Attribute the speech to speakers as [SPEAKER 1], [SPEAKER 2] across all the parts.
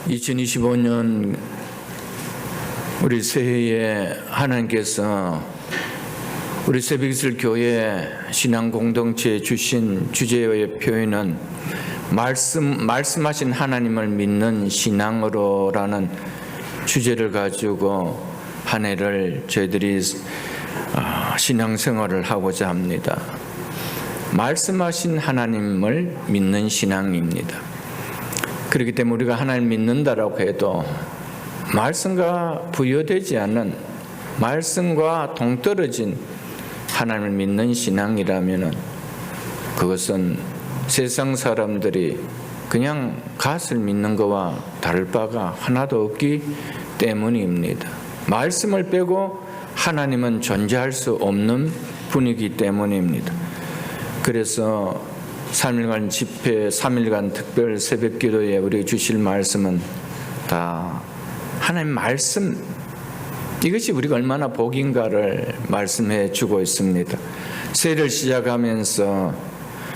[SPEAKER 1] 2025년 우리 새해에 하나님께서 우리 새벽이슬 교회 신앙 공동체에 주신 주제의 표현은 말씀하신 하나님을 믿는 신앙으로라는 주제를 가지고 한 해를 저희들이 신앙생활을 하고자 합니다. 말씀하신 하나님을 믿는 신앙입니다. 그렇기 때문에 우리가 하나님 믿는다라고 해도 말씀과 부여되지 않는, 말씀과 동떨어진 하나님을 믿는 신앙이라면 그것은 세상 사람들이 그냥 갓을 믿는 것과 다를 바가 하나도 없기 때문입니다. 말씀을 빼고 하나님은 존재할 수 없는 분이기 때문입니다. 그래서 3일간 집회, 3일간 특별 새벽 기도에 우리에게 주실 말씀은 다 하나님 말씀, 이것이 우리가 얼마나 복인가를 말씀해 주고 있습니다. 새해를 시작하면서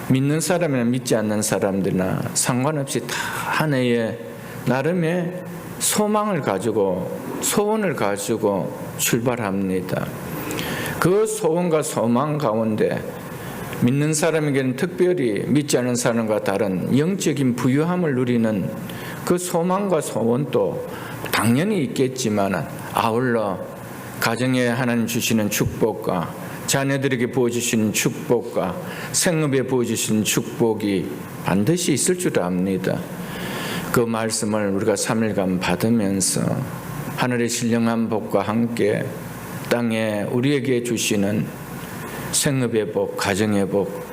[SPEAKER 1] 믿는 사람이나 믿지 않는 사람들이나 상관없이 다 한 해에 나름의 소망을 가지고, 소원을 가지고 출발합니다. 그 소원과 소망 가운데 믿는 사람에게는 특별히 믿지 않은 사람과 다른 영적인 부유함을 누리는 그 소망과 소원도 당연히 있겠지만, 아울러 가정에 하나님 주시는 축복과 자녀들에게 부어주시는 축복과 생업에 부어주시는 축복이 반드시 있을 줄 압니다. 그 말씀을 우리가 3일간 받으면서 하늘의 신령한 복과 함께 땅에 우리에게 주시는 생업의 복, 가정의 복,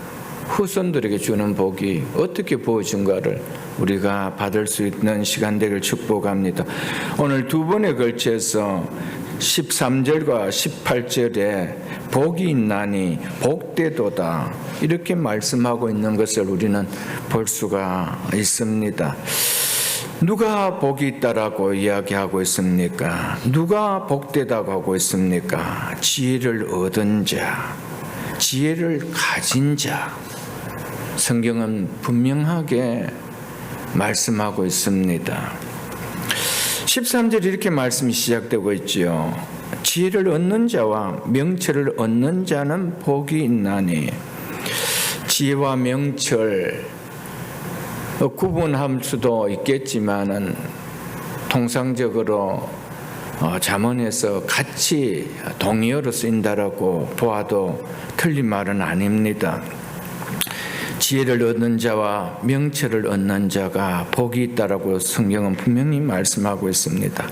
[SPEAKER 1] 후손들에게 주는 복이 어떻게 부어진가를 우리가 받을 수 있는 시간 되기를 축복합니다. 오늘 두 번에 걸쳐서 13절과 18절에 복이 있나니 복되도다 이렇게 말씀하고 있는 것을 우리는 볼 수가 있습니다. 누가 복이 있다라고 이야기하고 있습니까? 누가 복되다고 하고 있습니까? 지혜를 얻은 자, 지혜를 가진 자, 성경은 분명하게 말씀하고 있습니다. 13절 이렇게 말씀이 시작되고 있지요. 지혜를 얻는 자와 명철을 얻는 자는 복이 있나니. 지혜와 명철 구분할 수도 있겠지만은 통상적으로 잠언에서 같이 동의어로 쓰인다라고 보아도 틀린 말은 아닙니다. 지혜를 얻는 자와 명철을 얻는 자가 복이 있다라고 성경은 분명히 말씀하고 있습니다.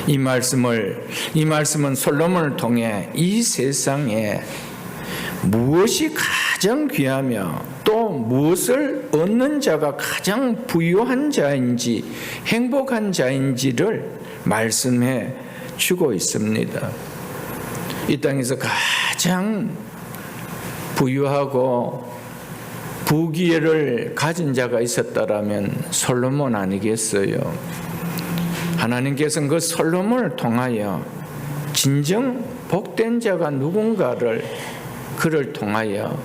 [SPEAKER 1] 이 말씀은 솔로몬을 통해 이 세상에 무엇이 가장 귀하며 또 무엇을 얻는 자가 가장 부유한 자인지 행복한 자인지를 말씀해 주고 있습니다. 이 땅에서 가장 부유하고 부귀를 가진 자가 있었다라면 솔로몬 아니겠어요? 하나님께서는 그 솔로몬을 통하여 진정 복된 자가 누군가를 그를 통하여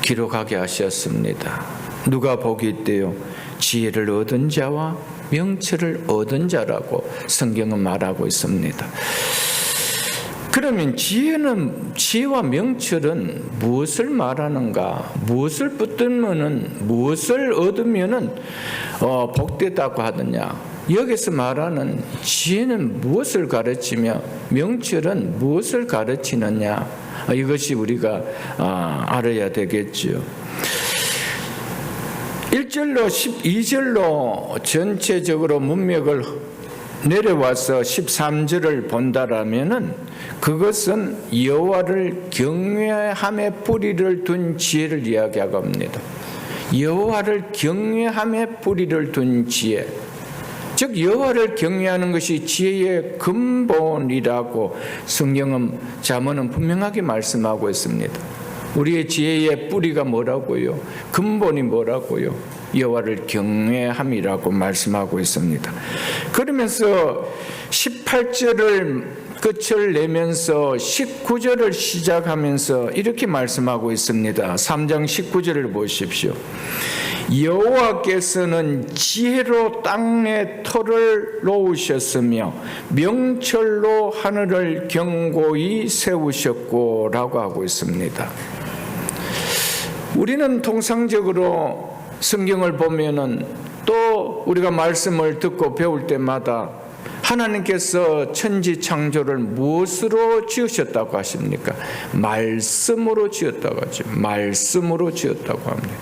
[SPEAKER 1] 기록하게 하셨습니다. 누가 복이 있대요? 지혜를 얻은 자와 명철을 얻은 자라고 성경은 말하고 있습니다. 그러면 지혜와 명철은 무엇을 말하는가? 무엇을 붙들면은, 무엇을 얻으면은 복되다고 하느냐? 여기서 말하는 지혜는 무엇을 가르치며 명철은 무엇을 가르치느냐? 이것이 우리가 알아야 되겠죠. 1절로 12절로 전체적으로 문맥을 내려와서 13절을 본다라면은 그것은 여호와를 경외함에 뿌리를 둔 지혜를 이야기하고 합니다. 여호와를 경외함에 뿌리를 둔 지혜, 즉 여호와를 경외하는 것이 지혜의 근본이라고 성경은 잠언은 분명하게 말씀하고 있습니다. 우리의 지혜의 뿌리가 뭐라고요? 근본이 뭐라고요? 여호와를 경외함이라고 말씀하고 있습니다. 그러면서 18절을 끝을 내면서 19절을 시작하면서 이렇게 말씀하고 있습니다. 3장 19절을 보십시오. 여호와께서는 지혜로 땅에 터를 놓으셨으며 명철로 하늘을 견고히 세우셨고 라고 하고 있습니다. 우리는 통상적으로 성경을 보면은 또 우리가 말씀을 듣고 배울 때마다 하나님께서 천지 창조를 무엇으로 지으셨다고 하십니까? 말씀으로 지었다고 하죠. 말씀으로 지었다고 합니다.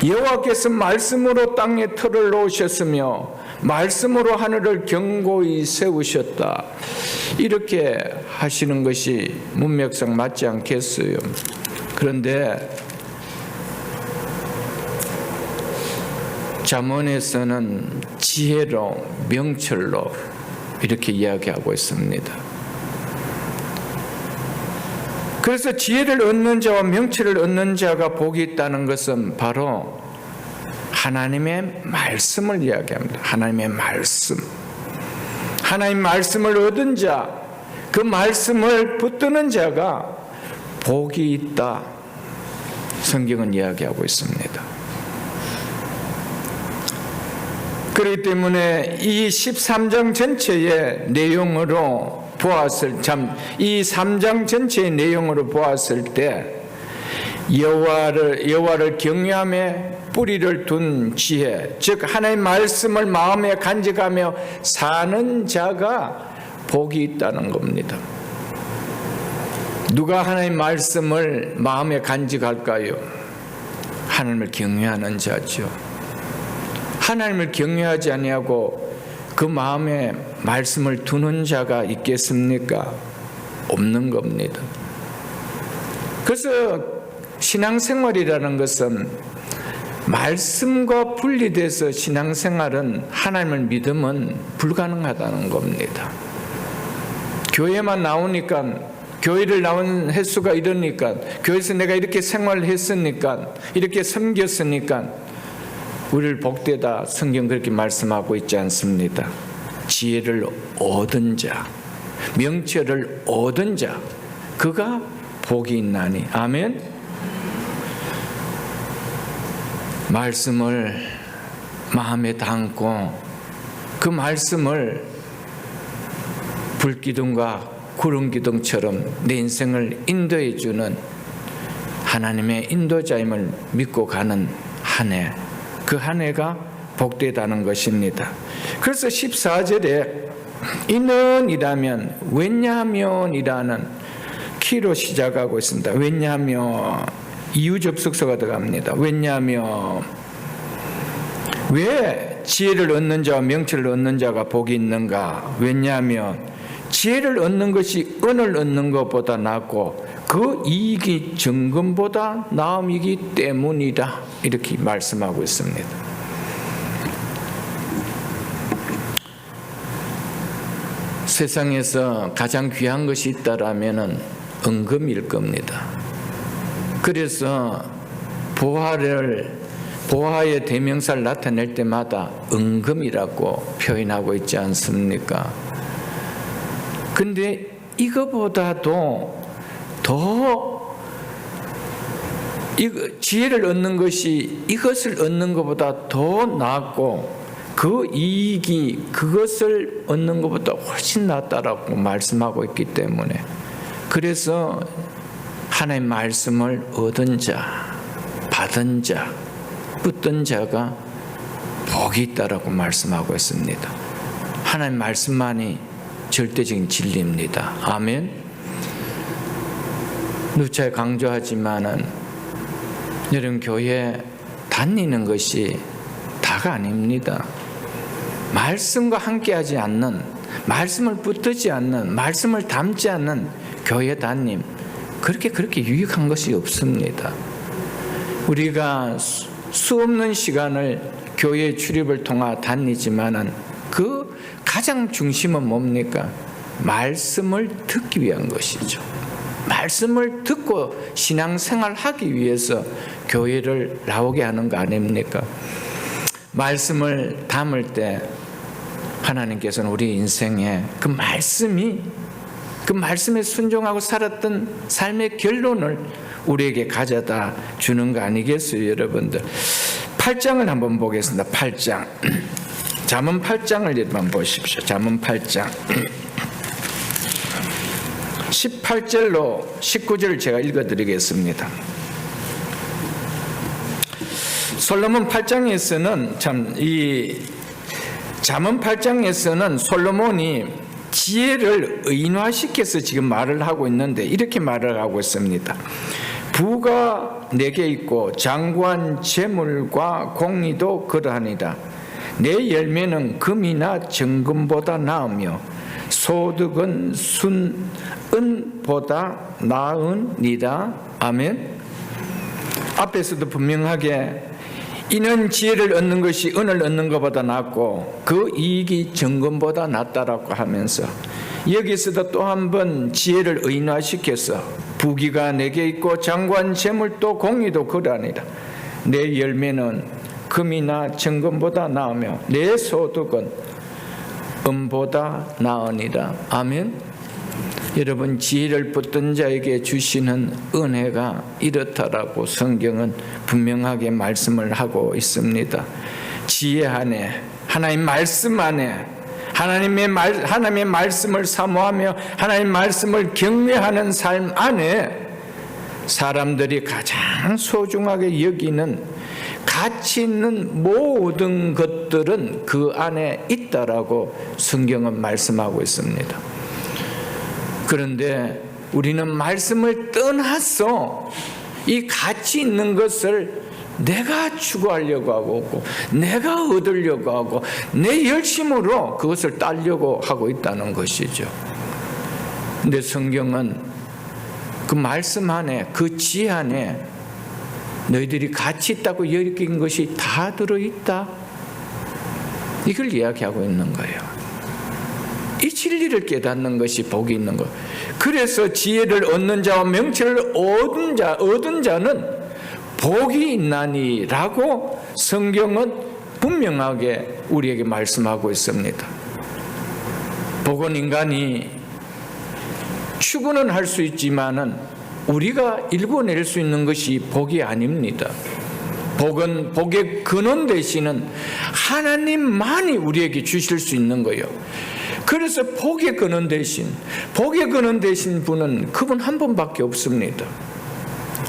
[SPEAKER 1] 여호와께서 말씀으로 땅에 터를 놓으셨으며 말씀으로 하늘을 견고히 세우셨다. 이렇게 하시는 것이 문맥상 맞지 않겠어요? 그런데 잠언에서는 지혜로 명철로 이렇게 이야기하고 있습니다. 그래서 지혜를 얻는 자와 명철을 얻는 자가 복이 있다는 것은 바로 하나님의 말씀을 이야기합니다. 하나님의 말씀. 하나님 말씀을 얻은 자, 그 말씀을 붙드는 자가 복이 있다. 성경은 이야기하고 있습니다. 그렇기 때문에 이 13장 전체의 내용으로 이 3장 전체의 내용으로 보았을 때 여호와를 경외함에 뿌리를 둔 지혜, 즉 하나님의 말씀을 마음에 간직하며 사는 자가 복이 있다는 겁니다. 누가 하나님의 말씀을 마음에 간직할까요? 하나님을 경외하는 자죠. 하나님을 경외하지 아니하고 그 마음에 말씀을 두는 자가 있겠습니까? 없는 겁니다. 그래서 신앙생활이라는 것은 말씀과 분리돼서 신앙생활은 하나님을 믿으면 불가능하다는 겁니다. 교회만 나오니까, 교회를 나온 횟수가 이러니까, 교회에서 내가 이렇게 생활을 했으니까, 이렇게 섬겼으니까 우리를 복되다 성경 그렇게 말씀하고 있지 않습니다. 지혜를 얻은 자, 명철을 얻은 자, 그가 복이 있나니. 아멘. 말씀을 마음에 담고 그 말씀을 불기둥과 구름기둥처럼 내 인생을 인도해 주는 하나님의 인도자임을 믿고 가는 한 해, 그 한 해가 복되다는 것입니다. 그래서 14절에 이는이라면 왜냐하면이라는 키로 시작하고 있습니다. 왜냐하면 이유 접속사가 들어갑니다. 왜냐하면 왜 지혜를 얻는 자와 명철을 얻는 자가 복이 있는가? 왜냐하면 지혜를 얻는 것이 은을 얻는 것보다 낫고 그 이익이 정금보다 나음이기 때문이다. 이렇게 말씀하고 있습니다. 세상에서 가장 귀한 것이 있다라면은 은금일 겁니다. 그래서 보화의 대명사를 나타낼 때마다 은금이라고 표현하고 있지 않습니까? 근데 이거보다도 더 지혜를 얻는 것이 이것을 얻는 것보다 더 낫고 그 이익이 그것을 얻는 것보다 훨씬 낫다라고 말씀하고 있기 때문에, 그래서 하나님의 말씀을 얻은 자, 받은 자, 붙든 자가 복이 있다라고 말씀하고 있습니다. 하나님의 말씀만이 절대적인 진리입니다. 아멘. 누차 강조하지만은 여러분, 교회 다니는 것이 다가 아닙니다. 말씀과 함께하지 않는, 말씀을 붙들지 않는, 말씀을 담지 않는 교회 다님, 그렇게 유익한 것이 없습니다. 우리가 수없는 시간을 교회 출입을 통해 다니지만은 그 가장 중심은 뭡니까? 말씀을 듣기 위한 것이죠. 말씀을 듣고 신앙생활 하기 위해서 교회를 나오게 하는 거 아닙니까? 말씀을 담을 때 하나님께서는 우리 인생에 그 말씀에 순종하고 살았던 삶의 결론을 우리에게 가져다 주는 거 아니겠어요, 여러분들? 8장을 한번 보겠습니다. 8장. 잠언 8장을 한번 보십시오. 잠언 8장. 18절로 19절을 제가 읽어드리겠습니다. 솔로몬 8장에서는 잠언 8장에서는 솔로몬이 지혜를 의인화시켜서 지금 말을 하고 있는데 이렇게 말을 하고 있습니다. 부가 내게 있고 장관 재물과 공의도 그러하니라. 내 열매는 금이나 정금보다 나으며 소득은 순은보다 나으니라. 아멘. 앞에서도 분명하게 이는 지혜를 얻는 것이 은을 얻는 것보다 낫고 그 이익이 정금보다 낫다라고 하면서 여기서도 또 한 번 지혜를 의인화시켜서 부귀가 내게 있고 장관 재물도 공의도 그러하니라. 내 열매는 금이나 정금보다 나으며 내 소득은 은보다 나으니라. 아멘. 여러분, 지혜를 붙든 자에게 주시는 은혜가 이렇다라고 성경은 분명하게 말씀을 하고 있습니다. 지혜 안에, 하나님 말씀 안에, 하나님의 말씀을 사모하며 하나님 말씀을 경외하는 삶 안에 사람들이 가장 소중하게 여기는 가치 있는 모든 것들은 그 안에 있다라고 성경은 말씀하고 있습니다. 그런데 우리는 말씀을 떠나서 이 가치 있는 것을 내가 추구하려고 하고 내가 얻으려고 하고 내 열심으로 그것을 따려고 하고 있다는 것이죠. 근데 성경은 그 말씀 안에, 그 지혜 안에 너희들이 가치 있다고 여긴 것이 다 들어있다, 이걸 이야기하고 있는 거예요. 이 진리를 깨닫는 것이 복이 있는 것. 그래서 지혜를 얻는 자와 명철을 얻은 자는 복이 있나니라고 성경은 분명하게 우리에게 말씀하고 있습니다. 복은 인간이 추구는 할 수 있지만은 우리가 일궈낼 수 있는 것이 복이 아닙니다. 복은, 복의 근원 되시는 하나님만이 우리에게 주실 수 있는 거예요. 그래서 복의 근원 되신 분은 그분 한 분밖에 없습니다.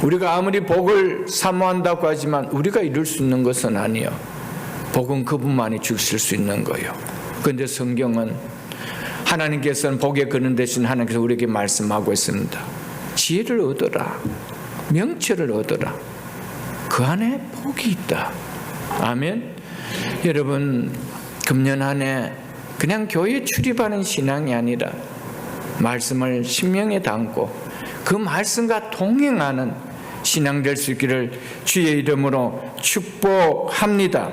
[SPEAKER 1] 우리가 아무리 복을 사모한다고 하지만 우리가 이룰 수 있는 것은 아니에요. 복은 그분만이 주실 수 있는 거예요. 그런데 성경은 하나님께서는 복의 근원 되신 하나님께서 우리에게 말씀하고 있습니다. 지혜를 얻어라, 명철을 얻어라. 그 안에 복이 있다. 아멘. 여러분, 금년 한 해 그냥 교회에 출입하는 신앙이 아니라 말씀을 심령에 담고 그 말씀과 동행하는 신앙 될 수 있기를 주의 이름으로 축복합니다.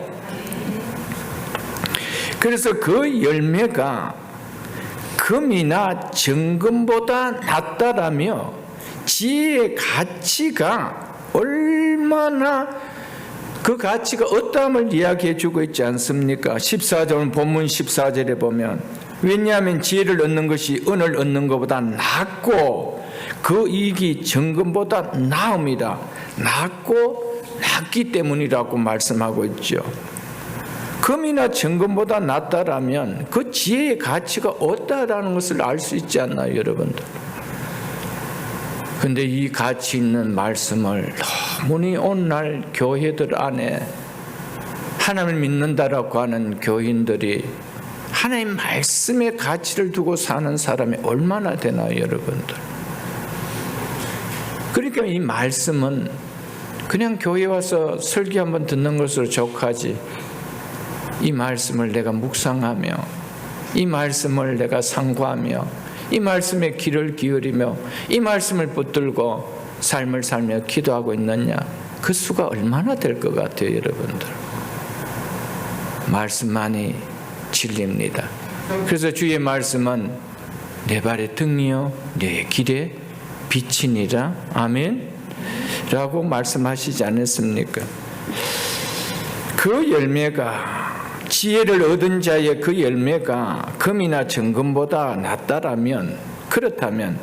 [SPEAKER 1] 그래서 그 열매가 금이나 정금보다 낫다라며 지혜의 가치가 얼마나, 그 가치가 어떠함을 이야기해 주고 있지 않습니까? 14절, 본문 14절에 보면, 왜냐하면 지혜를 얻는 것이 은을 얻는 것보다 낫고 그 이익이 정금보다 나음이라. 낫고 낫기 때문이라고 말씀하고 있죠. 금이나 정금보다 낫다라면 그 지혜의 가치가 어떠하다는 것을 알 수 있지 않나요, 여러분들? 그런데 이 가치 있는 말씀을 너무나 오늘날 교회들 안에 하나님을 믿는다라고 하는 교인들이 하나님 말씀의 가치를 두고 사는 사람이 얼마나 되나요, 여러분들? 그러니까 이 말씀은 그냥 교회 와서 설교 한번 듣는 것으로 족하지, 이 말씀을 내가 묵상하며 이 말씀을 내가 상고하며 이 말씀에 귀를 기울이며 이 말씀을 붙들고 삶을 살며 기도하고 있느냐, 그 수가 얼마나 될 것 같아요, 여러분들? 말씀만이 진리입니다. 그래서 주의 말씀은 내 발의 등이요 내 길의 빛이니라. 아멘 라고 말씀하시지 않았습니까? 그 열매가 지혜를 얻은 자의 그 열매가 금이나 정금보다 낫다라면, 그렇다면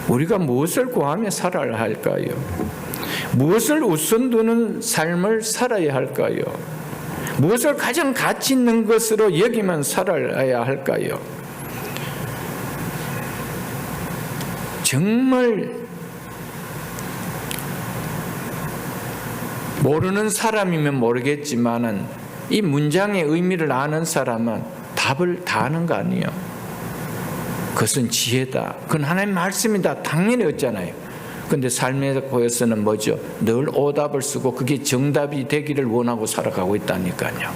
[SPEAKER 1] 우리가 무엇을 구하며 살아야 할까요? 무엇을 우선 두는 삶을 살아야 할까요? 무엇을 가장 가치 있는 것으로 여기면 살아야 할까요? 정말 모르는 사람이면 모르겠지만은 이 문장의 의미를 아는 사람은 답을 다 아는 거 아니에요. 그것은 지혜다. 그건 하나님의 말씀이다. 당연히 얻잖아요. 그런데 삶에 보여서는 뭐죠? 늘 오답을 쓰고 그게 정답이 되기를 원하고 살아가고 있다니까요.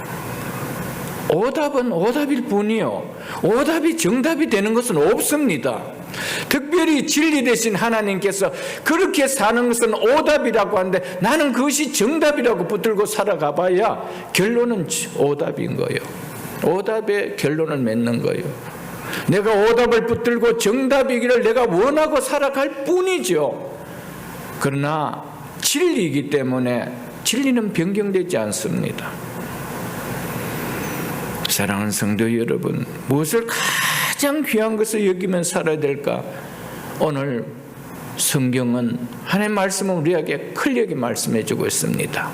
[SPEAKER 1] 오답은 오답일 뿐이요. 오답이 정답이 되는 것은 없습니다. 특별히 진리 대신 하나님께서 그렇게 사는 것은 오답이라고 하는데 나는 그것이 정답이라고 붙들고 살아가 봐야 결론은 오답인 거예요. 오답의 결론을 맺는 거예요. 내가 오답을 붙들고 정답이기를 내가 원하고 살아갈 뿐이죠. 그러나 진리이기 때문에 진리는 변경되지 않습니다. 사랑하는 성도 여러분, 무엇을 가장 귀한 것을 여기면 살아야 될까? 오늘 성경은 하나님의 말씀은 우리에게 클리어하게 말씀해 주고 있습니다.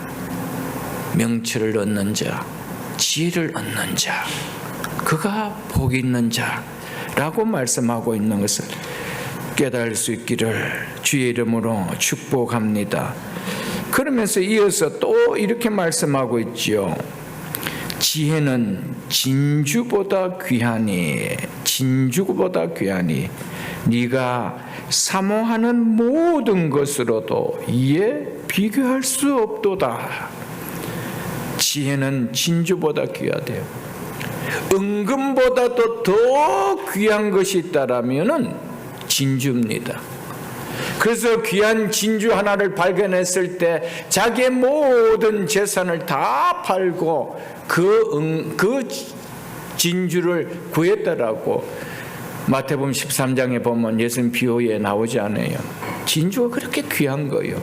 [SPEAKER 1] 명철을 얻는 자, 지혜를 얻는 자, 그가 복이 있는 자라고 말씀하고 있는 것을 깨달을 수 있기를 주의 이름으로 축복합니다. 그러면서 이어서 또 이렇게 말씀하고 있지요. 지혜는 진주보다 귀하니, 진주보다 귀하니 네가 사모하는 모든 것으로도 이에 비교할 수 없도다. 지혜는 진주보다 귀하대요. 은금보다도 더 귀한 것이 있다라면은 진주입니다. 그래서 귀한 진주 하나를 발견했을 때 자기의 모든 재산을 다 팔고 그 진주를 구했다라고 마태복음 13장에 보면 예수님 비유에 나오지 않아요. 진주가 그렇게 귀한 거예요.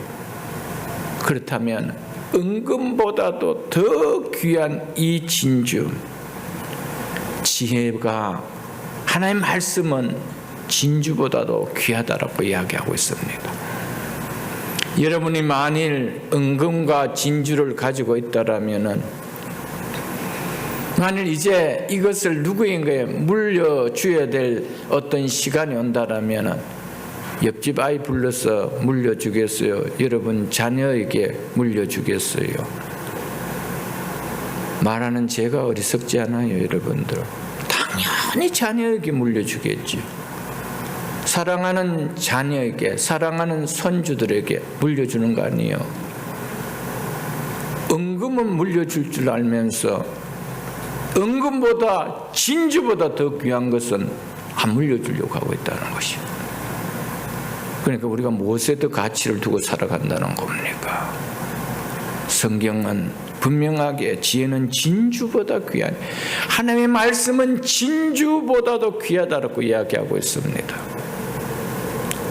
[SPEAKER 1] 그렇다면 은금보다도 더 귀한 이 진주, 지혜가 하나님의 말씀은 진주보다도 귀하다라고 이야기하고 있습니다. 여러분이 만일 은금과 진주를 가지고 있다라면은, 만일 이제 이것을 누구에게 물려줘야 될 어떤 시간이 온다라면은 옆집 아이 불러서 물려주겠어요? 여러분 자녀에게 물려주겠어요? 말하는 제가 어리석지 않아요, 여러분들. 당연히 자녀에게 물려주겠죠. 사랑하는 자녀에게, 사랑하는 손주들에게 물려주는 거 아니에요. 은금은 물려줄 줄 알면서 은금보다 진주보다 더 귀한 것은 안 물려주려고 하고 있다는 것이요. 그러니까 우리가 무엇에 더 가치를 두고 살아간다는 겁니까? 성경은 분명하게 지혜는 진주보다 귀한, 하나님의 말씀은 진주보다도 귀하다고 이야기하고 있습니다.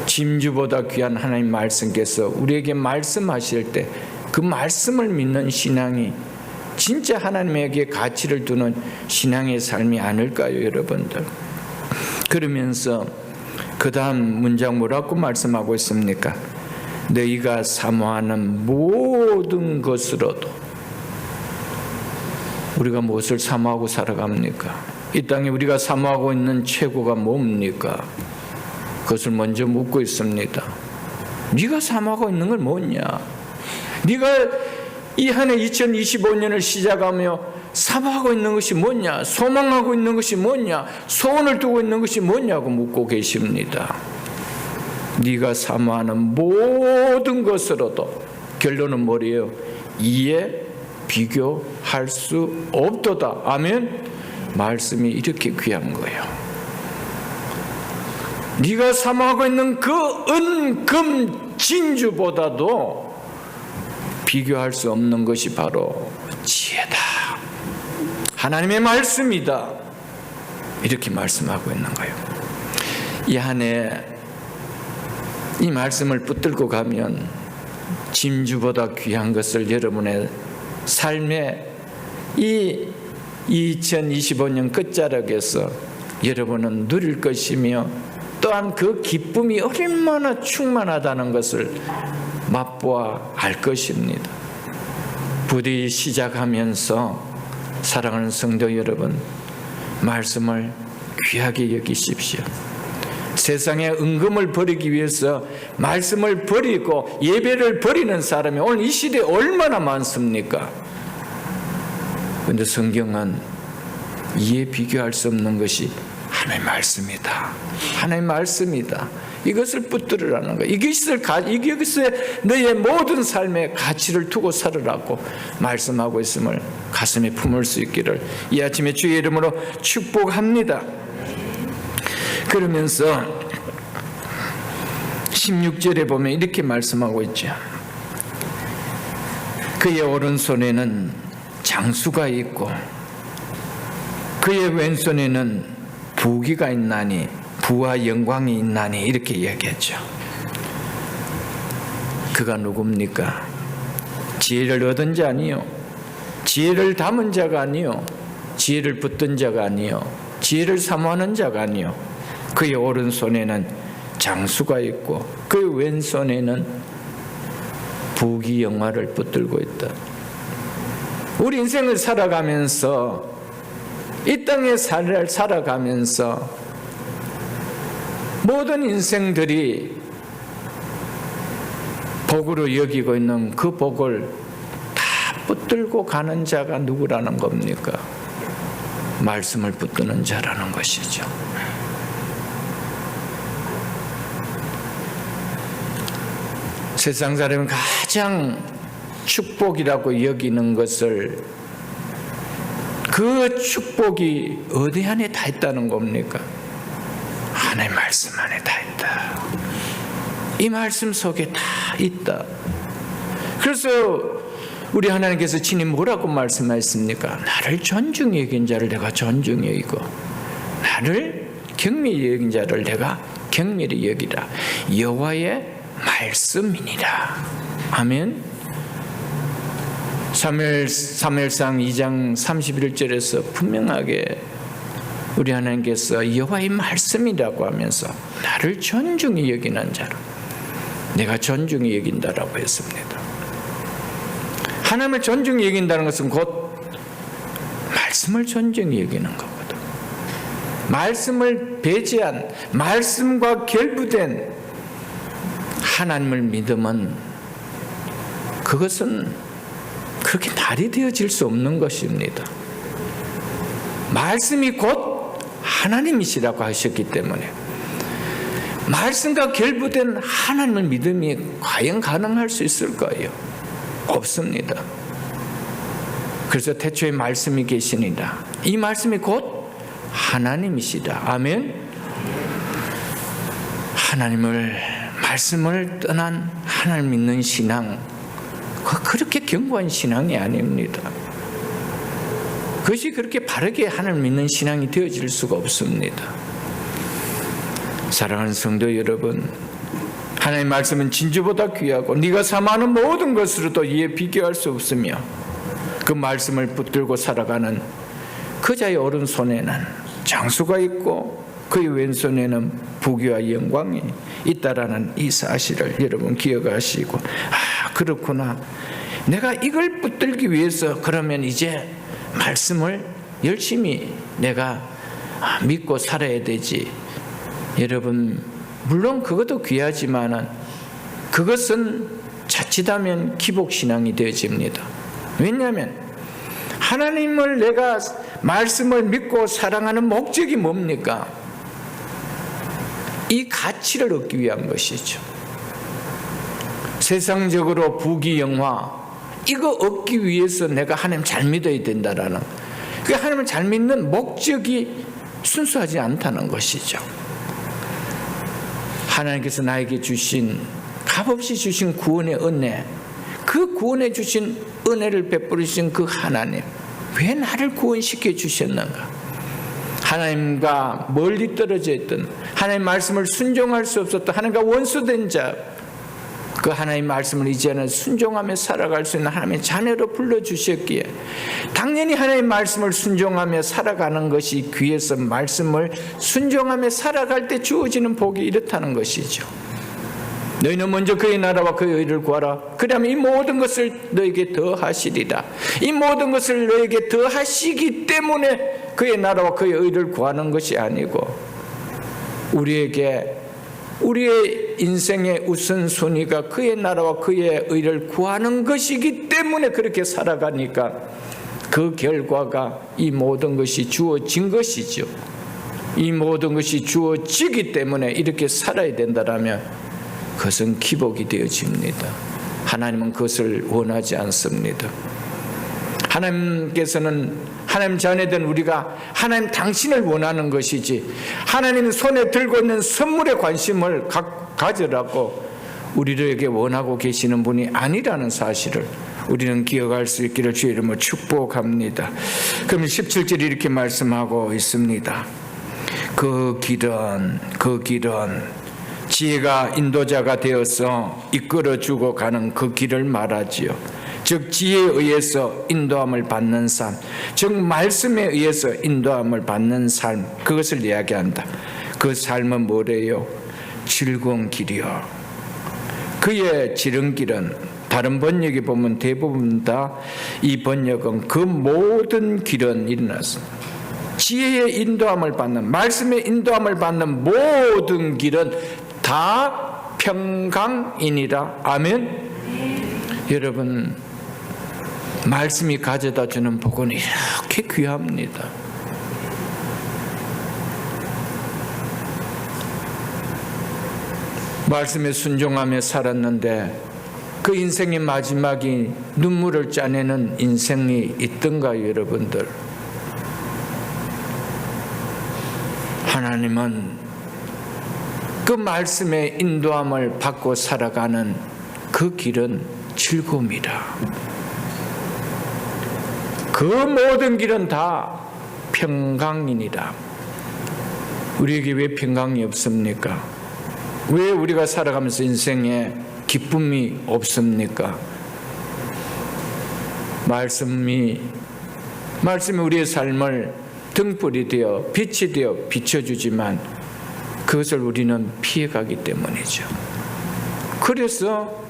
[SPEAKER 1] 진주보다 귀한 하나님 말씀께서 우리에게 말씀하실 때 그 말씀을 믿는 신앙이 진짜 하나님에게 가치를 두는 신앙의 삶이 아닐까요, 여러분들? 그러면서 그 다음 문장 뭐라고 말씀하고 있습니까? 너희가 사모하는 모든 것으로도. 우리가 무엇을 사모하고 살아갑니까? 이 땅에 우리가 사모하고 있는 최고가 뭡니까? 그것을 먼저 묻고 있습니다. 네가 사모하고 있는 건 뭐냐? 네가 이 한 해 2025년을 시작하며 사모하고 있는 것이 뭐냐? 소망하고 있는 것이 뭐냐? 소원을 두고 있는 것이 뭐냐고 묻고 계십니다. 네가 사모하는 모든 것으로도, 결론은 뭐래요? 이에 비교할 수 없도다. 아멘. 말씀이 이렇게 귀한 거예요. 네가 사모하고 있는 그 은금 진주보다도 비교할 수 없는 것이 바로 지혜다. 하나님의 말씀이다. 이렇게 말씀하고 있는 거예요. 이 한 해 이 말씀을 붙들고 가면 진주보다 귀한 것을 여러분의 삶에 이 2025년 끝자락에서 여러분은 누릴 것이며 또한 그 기쁨이 얼마나 충만하다는 것을 맛보아 알 것입니다. 부디 시작하면서 사랑하는 성도 여러분, 말씀을 귀하게 여기십시오. 세상에 은금을 버리기 위해서 말씀을 버리고 예배를 버리는 사람이 오늘 이 시대에 얼마나 많습니까? 그런데 성경은 이에 비교할 수 없는 것이 하나님의 말씀이다. 하나님의 말씀이다. 이것을 붙들으라는 거예요. 이것에 너의 모든 삶의 가치를 두고 살으라고 말씀하고 있음을 가슴에 품을 수 있기를 이 아침에 주의 이름으로 축복합니다. 그러면서 16절에 보면 이렇게 말씀하고 있죠. 그의 오른손에는 장수가 있고 그의 왼손에는 부귀가 있나니 부와 영광이 있나니 이렇게 이야기했죠. 그가 누굽니까? 지혜를 얻은 자 아니요, 지혜를 담은 자가 아니요, 지혜를 붙든 자가 아니요, 지혜를 사모하는 자가 아니요, 그의 오른손에는 장수가 있고 그의 왼손에는 부귀 영화를 붙들고 있다. 우리 인생을 살아가면서 이 땅에 살아가면서 모든 인생들이 복으로 여기고 있는 그 복을 다 붙들고 가는 자가 누구라는 겁니까? 말씀을 붙드는 자라는 것이죠. 세상 사람은 가장 축복이라고 여기는 것을 그 축복이 어디 안에 다 있다는 겁니까? 하나님의 말씀 안에 다 있다. 이 말씀 속에 다 있다. 그래서 우리 하나님께서 친히 뭐라고 말씀하셨습니까? 나를 존중히 여긴 자를 내가 존중히 여기고 나를 경밀히 여긴 자를 내가 경밀히 여기라. 여호와의 말씀이니라. 아멘. 사무엘상 2장 31절에서 분명하게 우리 하나님께서 여호와의 말씀이라고 하면서 나를 존중히 여기는 자로 내가 존중히 여긴다라고 했습니다. 하나님을 존중히 여긴다는 것은 곧 말씀을 존중히 여기는 거거든. 말씀을 배제한, 말씀과 결부된 하나님을 믿으면 그것은 그렇게 말이 되어질 수 없는 것입니다. 말씀이 곧 하나님이시라고 하셨기 때문에 말씀과 결부된 하나님을 믿음이 과연 가능할 수 있을까요? 없습니다. 그래서 태초에 말씀이 계시니라. 이 말씀이 곧 하나님이시다. 아멘. 말씀을 떠난 하나님 믿는 신앙, 그렇게 견고한 신앙이 아닙니다. 그것이 그렇게 바르게 하나님 믿는 신앙이 되어질 수가 없습니다. 사랑하는 성도 여러분, 하나님의 말씀은 진주보다 귀하고 네가 사모하는 모든 것으로도 이에 비교할 수 없으며 그 말씀을 붙들고 살아가는 그 자의 오른손에는 장수가 있고 그의 왼손에는 부귀와 영광이 있다라는 이 사실을 여러분 기억하시고, 그렇구나, 내가 이걸 붙들기 위해서 그러면 이제 말씀을 열심히 내가 믿고 살아야 되지. 여러분, 물론 그것도 귀하지만은 그것은 자칫하면 기복신앙이 되어집니다. 왜냐하면 하나님을 내가 말씀을 믿고 사랑하는 목적이 뭡니까? 이 가치를 얻기 위한 것이죠. 세상적으로 부귀 영화 이거 얻기 위해서 내가 하나님 잘 믿어야 된다라는, 그 하나님을 잘 믿는 목적이 순수하지 않다는 것이죠. 하나님께서 나에게 주신, 값없이 주신 구원의 은혜, 그 구원해 주신 은혜를 베풀으신 그 하나님, 왜 나를 구원시켜 주셨는가? 하나님과 멀리 떨어져 있던, 하나님의 말씀을 순종할 수 없었던, 하나님과 원수된 자, 그 하나님 말씀을 이제는 순종하며 살아갈 수 있는 하나님의 자녀로 불러주셨기에 당연히 하나님 말씀을 순종하며 살아가는 것이 귀에서 말씀을 순종하며 살아갈 때 주어지는 복이 이렇다는 것이죠. 너희는 먼저 그의 나라와 그의 의를 구하라. 그러면 이 모든 것을 너에게 더하시리라. 이 모든 것을 너에게 더하시기 때문에 그의 나라와 그의 의를 구하는 것이 아니고 우리의 인생의 우선순위가 그의 나라와 그의 의를 구하는 것이기 때문에 그렇게 살아가니까 그 결과가 이 모든 것이 주어진 것이죠. 이 모든 것이 주어지기 때문에 이렇게 살아야 된다라면 그것은 기복이 되어집니다. 하나님은 그것을 원하지 않습니다. 하나님께서는 하나님 자녀된 우리가 하나님 당신을 원하는 것이지 하나님 손에 들고 있는 선물에 관심을 가져라고 우리들에게 원하고 계시는 분이 아니라는 사실을 우리는 기억할 수 있기를 주의 이름으로 축복합니다. 그럼 17절에 이렇게 말씀하고 있습니다. 그 길은 지혜가 인도자가 되어서 이끌어주고 가는 그 길을 말하지요. 즉 지혜에 의해서 인도함을 받는 삶, 즉 말씀에 의해서 인도함을 받는 삶, 그것을 이야기한다. 그 삶은 뭐래요? 즐거운 길이요. 그의 지름길은 다른 번역에 보면 대부분 다 이 번역은 그 모든 길은 일어났습니다. 지혜의 인도함을 받는, 말씀의 인도함을 받는 모든 길은 다 평강이니라. 아멘. 여러분, 말씀이 가져다 주는 복은 이렇게 귀합니다. 말씀에 순종하며 살았는데 그 인생의 마지막이 눈물을 짜내는 인생이 있던가요, 여러분들? 하나님은 그 말씀의 인도함을 받고 살아가는 그 길은 즐거움이라. 그 모든 길은 다 평강이니라. 우리에게 왜 평강이 없습니까? 왜 우리가 살아가면서 인생에 기쁨이 없습니까? 말씀이 우리의 삶을 등불이 되어 빛이 되어 비춰주지만 그것을 우리는 피해가기 때문이죠. 그래서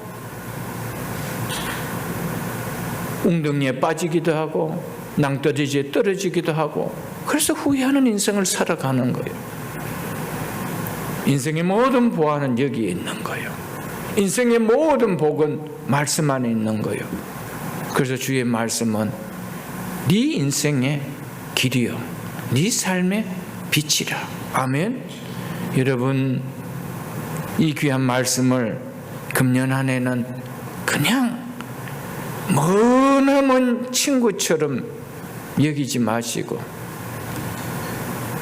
[SPEAKER 1] 웅덩이에 빠지기도 하고 낭떠러지에 떨어지기도 하고 그래서 후회하는 인생을 살아가는 거예요. 인생의 모든 보안은 여기에 있는 거예요. 인생의 모든 복은 말씀 안에 있는 거예요. 그래서 주의 말씀은 네 인생의 길이요, 네 삶의 빛이라. 아멘. 여러분, 이 귀한 말씀을 금년 한 해는 그냥 머나먼 친구처럼 여기지 마시고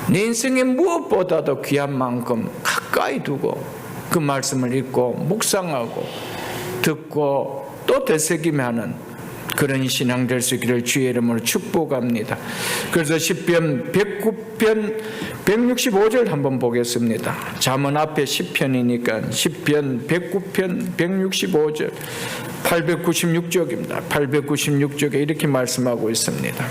[SPEAKER 1] 내 인생의 무엇보다도 귀한 만큼 가까이 두고 그 말씀을 읽고 묵상하고 듣고 또 되새기며 하는 그런 신앙 될 수 있기를 주의 이름으로 축복합니다. 그래서 시편 109편 165절 한번 보겠습니다. 잠언 앞에 시편이니까 시편 109편 165절 896쪽입니다. 896쪽에 이렇게 말씀하고 있습니다.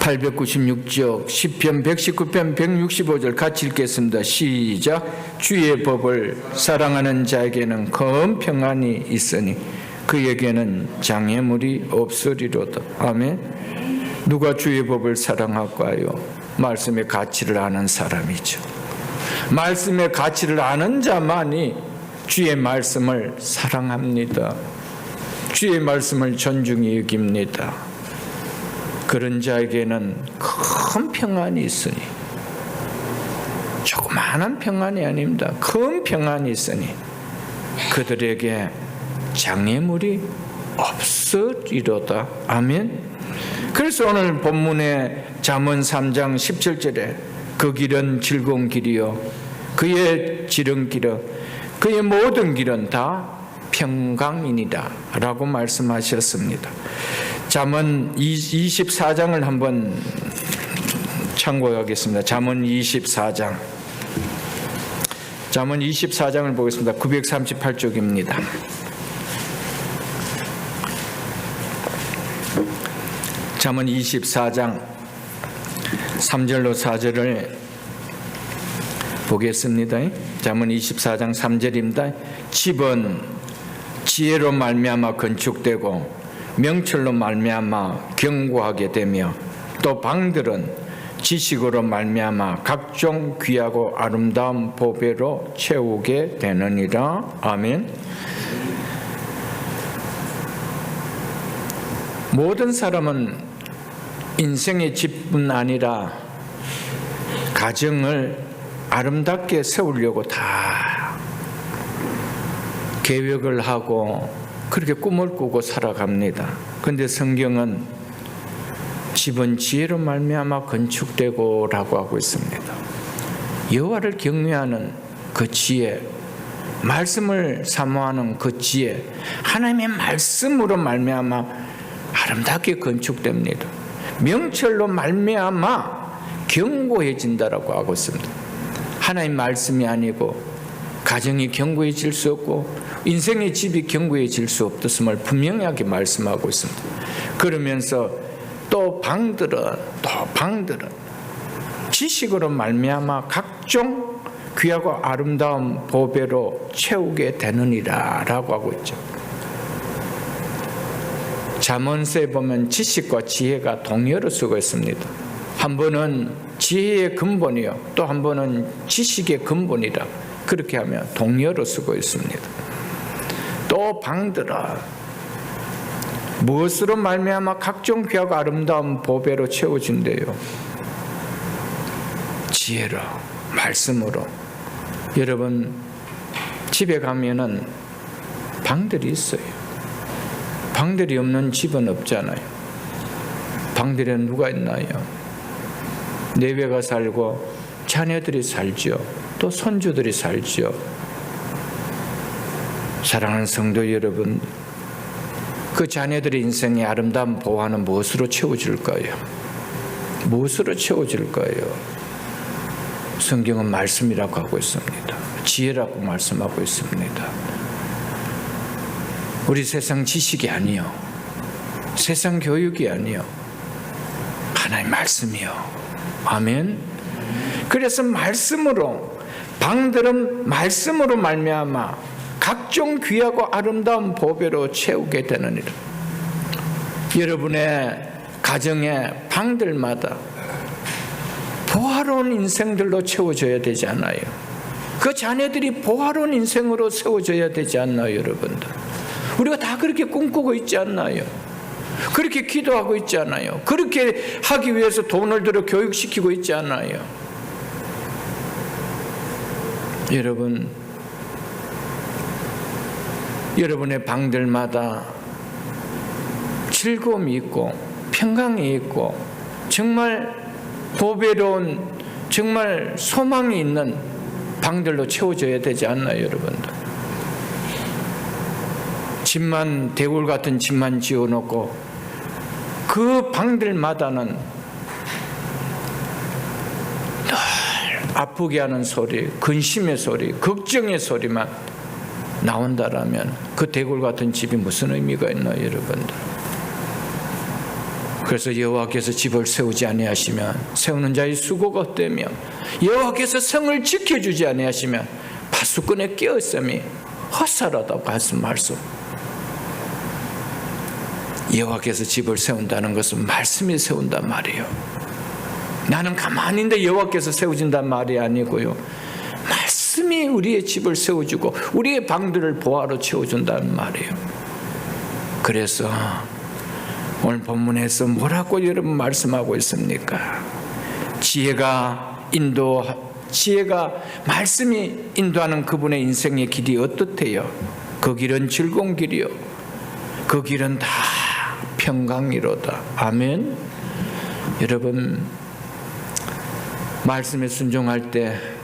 [SPEAKER 1] 896쪽 시편 119편 165절 같이 읽겠습니다. 시작. 주의 법을 사랑하는 자에게는 큰 평안이 있으니 그에게는 장애물이 없으리로다. 아멘. 누가 주의 법을 사랑할까요? 말씀의 가치를 아는 사람이죠. 말씀의 가치를 아는 자만이 주의 말씀을 사랑합니다. 주의 말씀을 존중히 여깁니다. 그런 자에게는 큰 평안이 있으니, 조그마한 평안이 아닙니다. 큰 평안이 있으니 그들에게 장애물이 없으리로다. 아멘. 그래서 오늘 본문의 잠언 3장 17절에 그 길은 즐거운 길이요 그의 지름길은 그의 모든 길은 다 평강이니라 라고 말씀하셨습니다. 잠언 24장을 한번 참고하겠습니다. 잠언 24장 잠언 24장을 보겠습니다. 938쪽입니다. 잠언 24장 3절로 4절을 보겠습니다. 잠언 24장 3절입니다. 집은 지혜로 말미암아 건축되고 명철로 말미암아 견고하게 되며 또 방들은 지식으로 말미암아 각종 귀하고 아름다운 보배로 채우게 되느니라. 아멘. 모든 사람은 인생의 집뿐 아니라 가정을 아름답게 세우려고 다 계획을 하고 그렇게 꿈을 꾸고 살아갑니다. 그런데 성경은 집은 지혜로 말미암아 건축되고 라고 하고 있습니다. 여호와를 경외하는 그 지혜, 말씀을 사모하는 그 지혜, 하나님의 말씀으로 말미암아 아름답게 건축됩니다. 명철로 말미암아 견고해진다라고 하고 있습니다. 하나님 말씀이 아니고 가정이 견고해질 수 없고 인생의 집이 견고해질 수 없었음을 분명하게 말씀하고 있습니다. 그러면서 또 방들은 지식으로 말미암아 각종 귀하고 아름다운 보배로 채우게 되느니라 라고 하고 있죠. 잠언서에 보면 지식과 지혜가 동의어로 쓰고 있습니다. 한 번은 지혜의 근본이요, 또 한 번은 지식의 근본이라 그렇게 하면 동의어로 쓰고 있습니다. 또 방들은 무엇으로 말미암아 각종 귀하고 아름다운 보배로 채워진대요. 지혜로, 말씀으로. 여러분 집에 가면은 방들이 있어요. 방들이 없는 집은 없잖아요. 방들에는 누가 있나요? 내외가 살고 자녀들이 살죠. 또 손주들이 살죠. 사랑하는 성도 여러분, 그 자녀들의 인생의 아름다운 보화는 무엇으로 채워질까요? 무엇으로 채워질까요? 성경은 말씀이라고 하고 있습니다. 지혜라고 말씀하고 있습니다. 우리 세상 지식이 아니요, 세상 교육이 아니요, 하나님 말씀이요. 아멘. 그래서 말씀으로, 방들은 말씀으로 말미암아 각종 귀하고 아름다운 보배로 채우게 되느니라. 여러분의 가정의 방들마다 보화로운 인생들로 채워져야 되지 않나요? 그 자녀들이 보화로운 인생으로 세워져야 되지 않나요, 여러분들? 우리가 다 그렇게 꿈꾸고 있지 않나요? 그렇게 기도하고 있지 않아요? 그렇게 하기 위해서 돈을 들여 교육시키고 있지 않나요? 여러분의 방들마다 즐거움이 있고 평강이 있고 정말 보배로운, 정말 소망이 있는 방들로 채워져야 되지 않나요, 여러분들? 집만, 대굴 같은 집만 지어놓고 그 방들마다는 늘 아프게 하는 소리, 근심의 소리, 걱정의 소리만 나온다라면 그 대굴 같은 집이 무슨 의미가 있나요, 여러분들? 그래서 여호와께서 집을 세우지 아니하시면 세우는 자의 수고가 헛되며 여호와께서 성을 지켜주지 아니하시면 파수꾼의 깨어있음이 헛살하다고 말씀. 여호와께서 집을 세운다는 것은 말씀이 세운단 말이에요. 나는 가만히 있는데 여호와께서 세워진단 말이 아니고요, 말씀이 우리의 집을 세워주고 우리의 방들을 보화로 채워준다는 말이에요. 그래서 오늘 본문에서 뭐라고 여러분 말씀하고 있습니까? 지혜가 말씀이 인도하는 그분의 인생의 길이 어떻대요? 그 길은 즐거운 길이요, 그 길은 다 평강이로다. 아멘. 여러분, 말씀에 순종할 때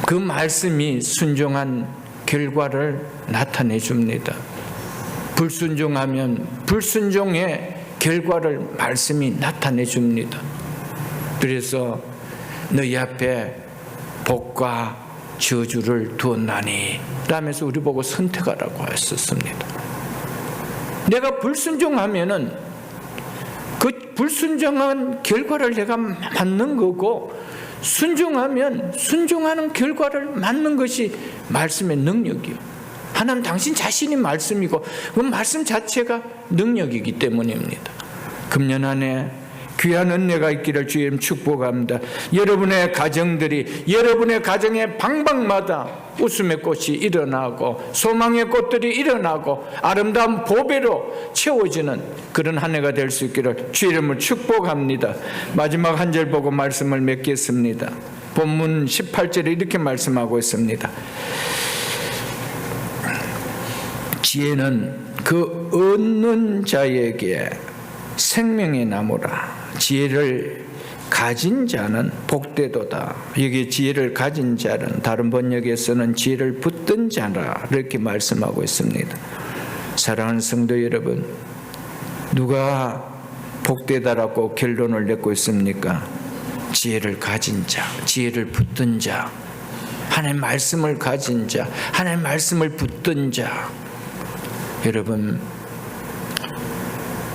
[SPEAKER 1] 그 말씀이 순종한 결과를 나타내 줍니다. 불순종하면 불순종의 결과를 말씀이 나타내 줍니다. 그래서 너희 앞에 복과 저주를 두었나니 라면서 우리 보고 선택하라고 했었습니다. 내가 불순종하면은 그 불순종한 결과를 내가 맞는 거고, 순종하면 순종하는 결과를 맞는 것이 말씀의 능력이요. 하나님 당신 자신이 말씀이고 그 말씀 자체가 능력이기 때문입니다. 금년 안에 귀한 은혜가 있기를 주님 축복합니다. 여러분의 가정들이, 여러분의 가정의 방방마다 웃음의 꽃이 일어나고 소망의 꽃들이 일어나고 아름다운 보배로 채워지는 그런 한 해가 될 수 있기를 주 이름으로 축복합니다. 마지막 한 절 보고 말씀을 맺겠습니다. 본문 18절에 이렇게 말씀하고 있습니다. 지혜는 그 얻는 자에게 생명의 나무라. 지혜를 가진 자는 복되도다. 여기 지혜를 가진 자는 다른 번역에서는 지혜를 붙든 자라 이렇게 말씀하고 있습니다. 사랑하는 성도 여러분, 누가 복되다라고 결론을 내고 있습니까? 지혜를 가진 자, 지혜를 붙든 자, 하나님의 말씀을 가진 자, 하나님의 말씀을 붙든 자. 여러분,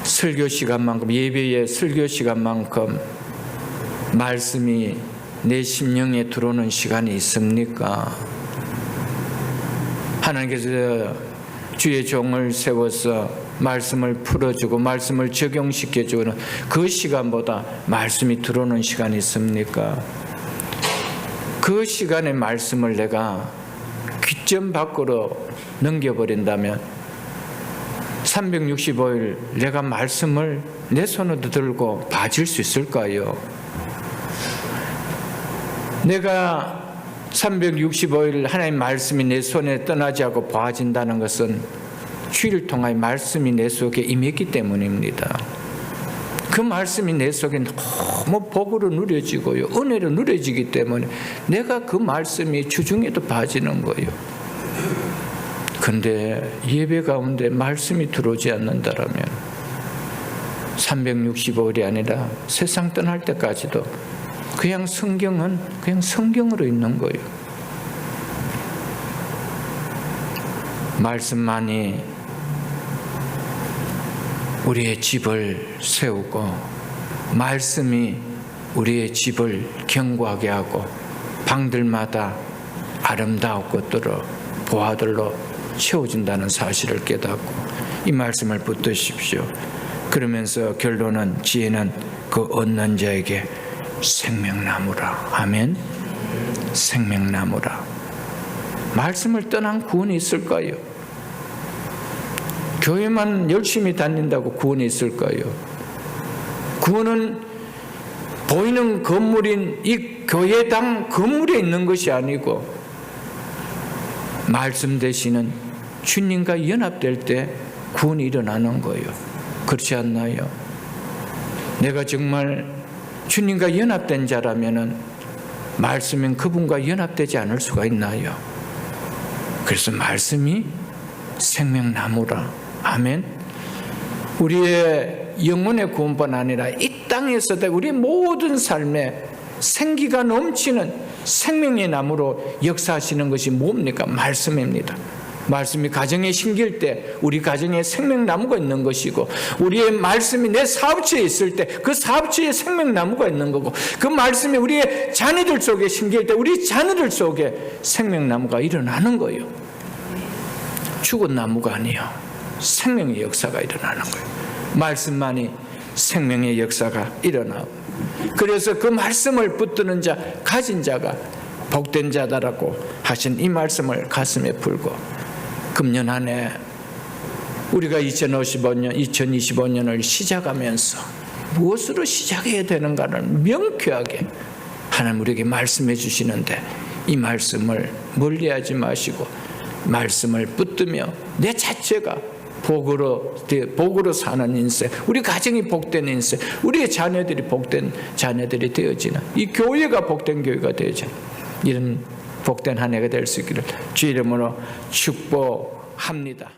[SPEAKER 1] 설교 시간만큼, 예배의 설교 시간만큼 말씀이 내 심령에 들어오는 시간이 있습니까? 하나님께서 주의 종을 세워서 말씀을 풀어주고 말씀을 적용시켜주는 그 시간보다 말씀이 들어오는 시간이 있습니까? 그 시간의 말씀을 내가 귀점 밖으로 넘겨버린다면 365일 내가 말씀을 내 손으로 들고 봐줄 수 있을까요? 내가 365일 하나님의 말씀이 내 손에 떠나지 않고 봐진다는 것은 주의를 통하여 말씀이 내 속에 임했기 때문입니다. 그 말씀이 내 속에 너무 복으로 누려지고요, 은혜로 누려지기 때문에 내가 그 말씀이 주중에도 봐지는 거예요. 그런데 예배 가운데 말씀이 들어오지 않는다라면 365일이 아니라 세상 떠날 때까지도 그냥 성경은 그냥 성경으로 있는 거예요. 말씀만이 우리의 집을 세우고 말씀이 우리의 집을 견고하게 하고 방들마다 아름다운 것들로 보화들로 채워진다는 사실을 깨닫고 이 말씀을 붙드십시오. 그러면서 결론은 지혜는 그 얻는 자에게 생명나무라. 아멘. 생명나무라. 말씀을 떠난 구원이 있을까요? 교회만 열심히 다닌다고 구원이 있을까요? 구원은 보이는 건물인 이 교회당 건물에 있는 것이 아니고 말씀 되시는 주님과 연합될 때 구원이 일어나는 거예요. 그렇지 않나요? 내가 정말 주님과 연합된 자라면은 말씀은 그분과 연합되지 않을 수가 있나요? 그래서 말씀이 생명나무라. 아멘. 우리의 영혼의 구원뿐 아니라 이 땅에서도 우리 모든 삶에 생기가 넘치는 생명의 나무로 역사하시는 것이 뭡니까? 말씀입니다. 말씀이 가정에 심길 때 우리 가정에 생명나무가 있는 것이고, 우리의 말씀이 내 사업체에 있을 때 그 사업체에 생명나무가 있는 거고, 그 말씀이 우리의 자녀들 속에 심길 때 우리 자녀들 속에 생명나무가 일어나는 거예요. 죽은 나무가 아니요, 생명의 역사가 일어나는 거예요. 말씀만이 생명의 역사가 일어나고, 그래서 그 말씀을 붙드는 자, 가진 자가 복된 자다라고 하신 이 말씀을 가슴에 풀고 금년 한 해 우리가 2025년을 시작하면서 무엇으로 시작해야 되는가를 명쾌하게 하나님 우리에게 말씀해 주시는데, 이 말씀을 멀리하지 마시고 말씀을 붙들며 내 자체가 복으로 사는 인생, 우리 가정이 복된 인생, 우리의 자녀들이 복된 자녀들이 되어지는, 이 교회가 복된 교회가 되어지는 이런 복된 한 해가 될 수 있기를 주 이름으로 축복합니다.